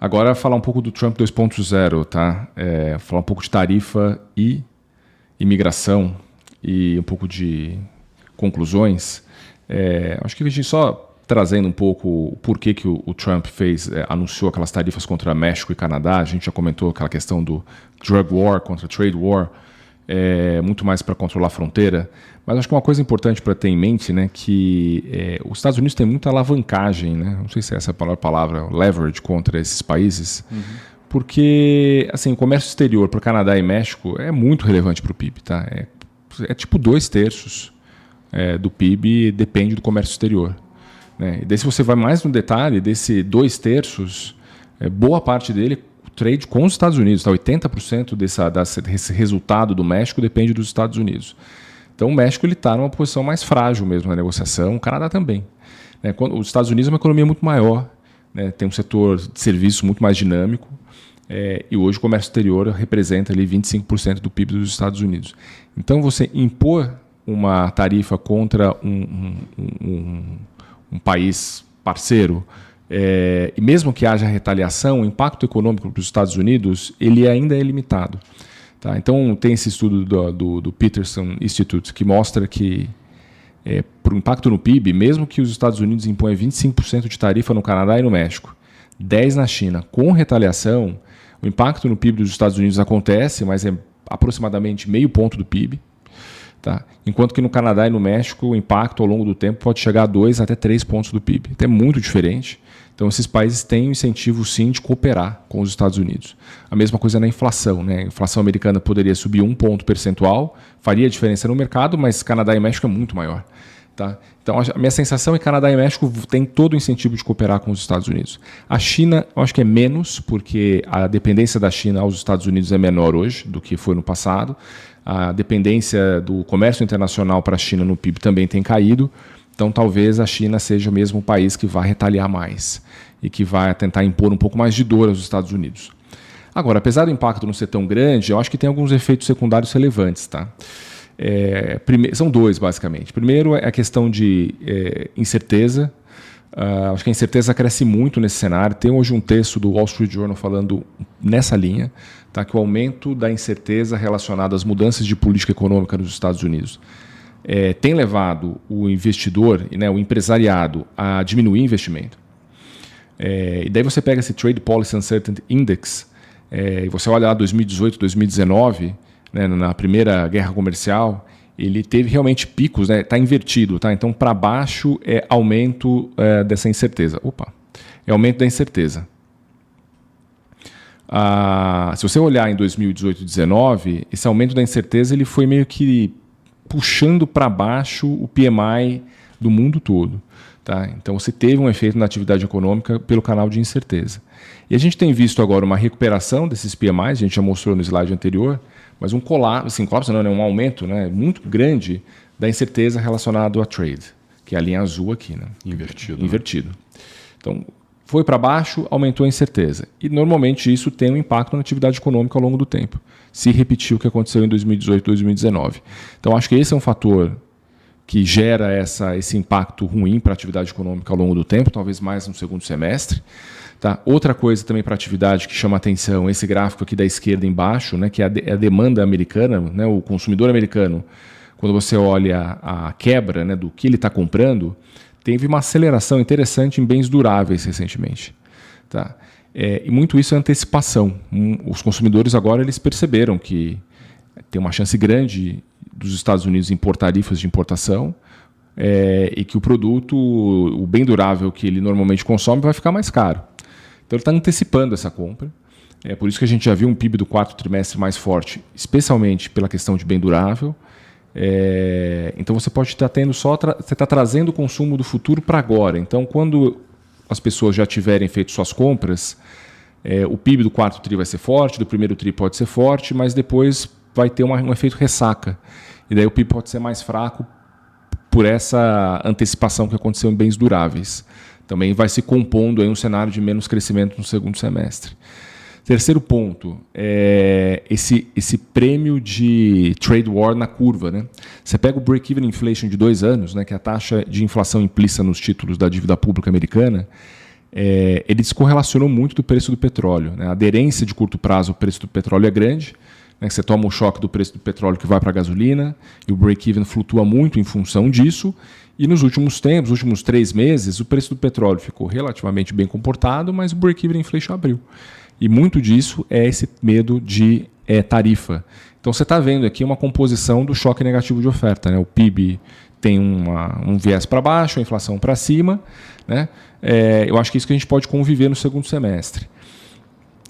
Agora, falar um pouco do Trump 2.0, tá? Falar um pouco de tarifa e imigração e um pouco de conclusões. Acho que a gente só trazendo um pouco o porquê que o Trump anunciou aquelas tarifas contra México e Canadá. A gente já comentou aquela questão do drug war contra trade war, muito mais para controlar a fronteira. Mas acho que uma coisa importante para ter em mente, né, que os Estados Unidos têm muita alavancagem, né, não sei se essa é a palavra, leverage contra esses países, porque assim, o comércio exterior para Canadá e México é muito relevante para o PIB. Tá? É tipo 2/3 do PIB depende do comércio exterior. Né? E daí, se você vai mais no detalhe, desse 2/3, boa parte dele trade com os Estados Unidos. Tá? 80% desse resultado do México depende dos Estados Unidos. Então, o México está numa posição mais frágil mesmo na negociação, o Canadá também. Né? Os Estados Unidos é uma economia muito maior, né? Tem um setor de serviços muito mais dinâmico, e hoje o comércio exterior representa ali 25% do PIB dos Estados Unidos. Então, você impor uma tarifa contra um país parceiro, e mesmo que haja retaliação, o impacto econômico para os Estados Unidos ele ainda é limitado. Tá? Então, tem esse estudo do Peterson Institute que mostra que, para o impacto no PIB, mesmo que os Estados Unidos imponham 25% de tarifa no Canadá e no México, 10% na China, com retaliação, o impacto no PIB dos Estados Unidos acontece, mas é aproximadamente meio ponto do PIB. Tá? Enquanto que no Canadá e no México, o impacto ao longo do tempo pode chegar a 2 até 3 pontos do PIB. Então, é muito diferente. Então, esses países têm o incentivo, sim, de cooperar com os Estados Unidos. A mesma coisa na inflação. Né? A inflação americana poderia subir 1 ponto percentual, faria diferença no mercado, mas Canadá e México é muito maior. Tá? Então, a minha sensação é que Canadá e México têm todo o incentivo de cooperar com os Estados Unidos. A China, eu acho que é menos, porque a dependência da China aos Estados Unidos é menor hoje do que foi no passado. A dependência do comércio internacional para a China no PIB também tem caído. Então, talvez a China seja mesmo o país que vai retaliar mais e que vai tentar impor um pouco mais de dor aos Estados Unidos. Agora, apesar do impacto não ser tão grande, eu acho que tem alguns efeitos secundários relevantes. Tá? São dois, basicamente. Primeiro é a questão de incerteza. Acho que a incerteza cresce muito nesse cenário. Tem hoje um texto do Wall Street Journal falando nessa linha, tá, que o aumento da incerteza relacionada às mudanças de política econômica nos Estados Unidos tem levado o investidor, né, o empresariado, a diminuir investimento. E daí você pega esse Trade Policy Uncertainty Index, e você olha lá 2018, 2019, né, na primeira guerra comercial, ele teve realmente picos, né? Está invertido, tá? Então, para baixo é aumento dessa incerteza. É aumento da incerteza. Se você olhar em 2018 e 2019, esse aumento da incerteza ele foi meio que puxando para baixo o PMI do mundo todo. Tá? Então, você teve um efeito na atividade econômica pelo canal de incerteza. E a gente tem visto agora uma recuperação desses PMIs, a gente já mostrou no slide anterior, mas um colapso não, né, um aumento, né, muito grande da incerteza relacionado a trade, que é a linha azul aqui. Né? Invertido. Então, foi para baixo, aumentou a incerteza. E, normalmente, isso tem um impacto na atividade econômica ao longo do tempo. Se repetiu o que aconteceu em 2018 e 2019. Então, acho que esse é um fator que gera esse impacto ruim para a atividade econômica ao longo do tempo, talvez mais no segundo semestre. Tá? Outra coisa também para a atividade que chama atenção, esse gráfico aqui da esquerda embaixo, né, que é a demanda americana, né, o consumidor americano, quando você olha a quebra, né, do que ele está comprando, teve uma aceleração interessante em bens duráveis recentemente. Tá? E muito isso é antecipação. Os consumidores agora eles perceberam que tem uma chance grande dos Estados Unidos impor tarifas de importação, e que o produto, o bem durável que ele normalmente consome, vai ficar mais caro. Então ele está antecipando essa compra. É por isso que a gente já viu um PIB do quarto trimestre mais forte, especialmente pela questão de bem durável. Então você pode estar tendo você está trazendo o consumo do futuro para agora. Então, quando as pessoas já tiverem feito suas compras, o PIB do quarto tri vai ser forte, do primeiro tri pode ser forte, mas depois vai ter um efeito ressaca. E daí o PIB pode ser mais fraco por essa antecipação que aconteceu em bens duráveis. Também vai se compondo aí um cenário de menos crescimento no segundo semestre. Terceiro ponto, esse prêmio de trade war na curva. Né? Você pega o break-even inflation de 2 anos, né, que é a taxa de inflação implícita nos títulos da dívida pública americana, ele descorrelacionou muito do preço do petróleo, né? A aderência de curto prazo ao preço do petróleo é grande, né? Você toma um choque do preço do petróleo que vai para a gasolina e o break-even flutua muito em função disso. E nos últimos tempos, nos últimos 3 meses, o preço do petróleo ficou relativamente bem comportado, mas o break-even inflation abriu. E muito disso é esse medo de tarifa. Então você está vendo aqui uma composição do choque negativo de oferta, né? O PIB tem um viés para baixo, a inflação para cima, né? Eu acho que é isso que a gente pode conviver no segundo semestre.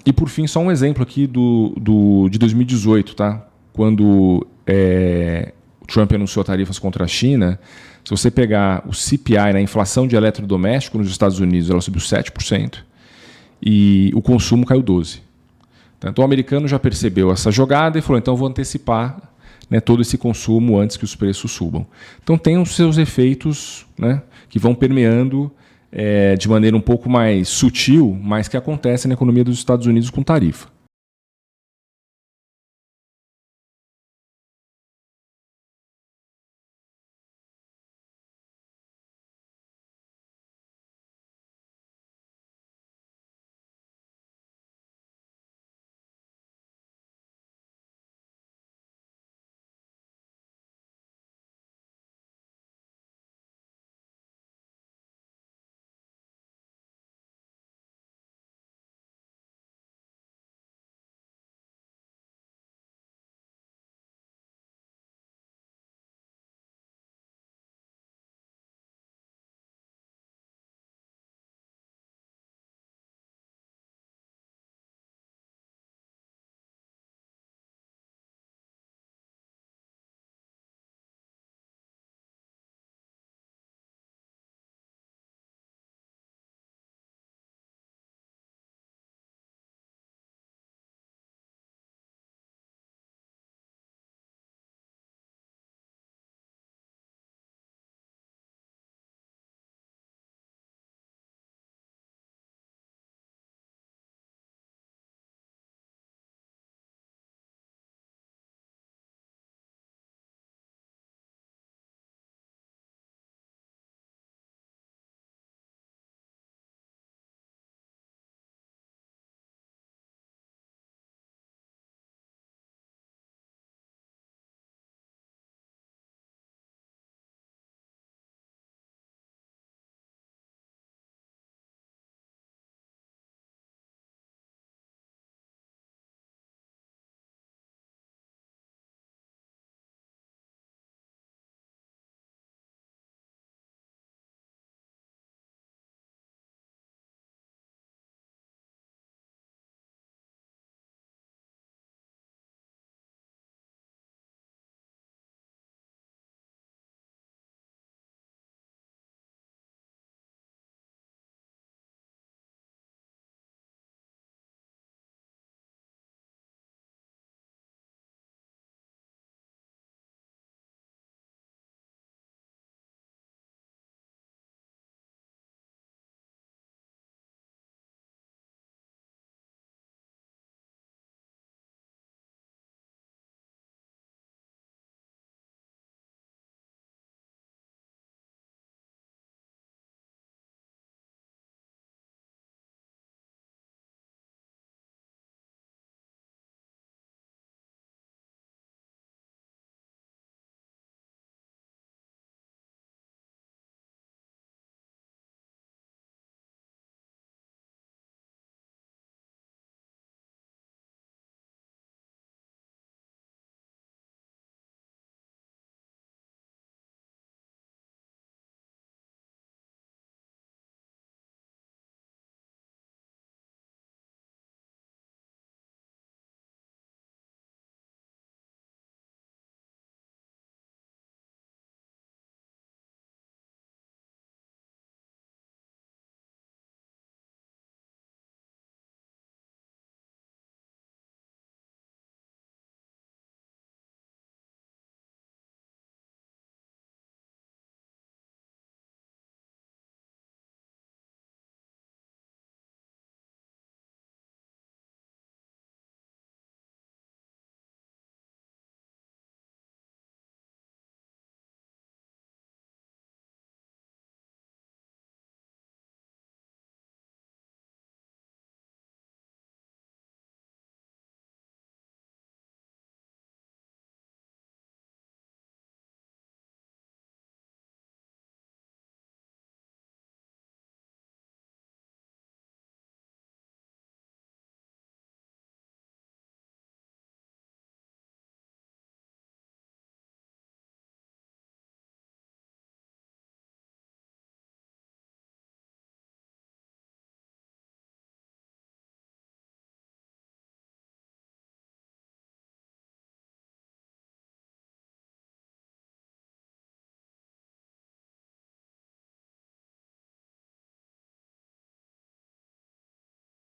E por fim, só um exemplo aqui de 2018, tá? Quando o Trump anunciou tarifas contra a China. Se você pegar o CPI, na inflação de eletrodoméstico nos Estados Unidos, ela subiu 7% e o consumo caiu 12%. Então o americano já percebeu essa jogada e falou, então vou antecipar, né, todo esse consumo antes que os preços subam. Então tem os seus efeitos, né, que vão permeando de maneira um pouco mais sutil, mas que acontece na economia dos Estados Unidos com tarifa.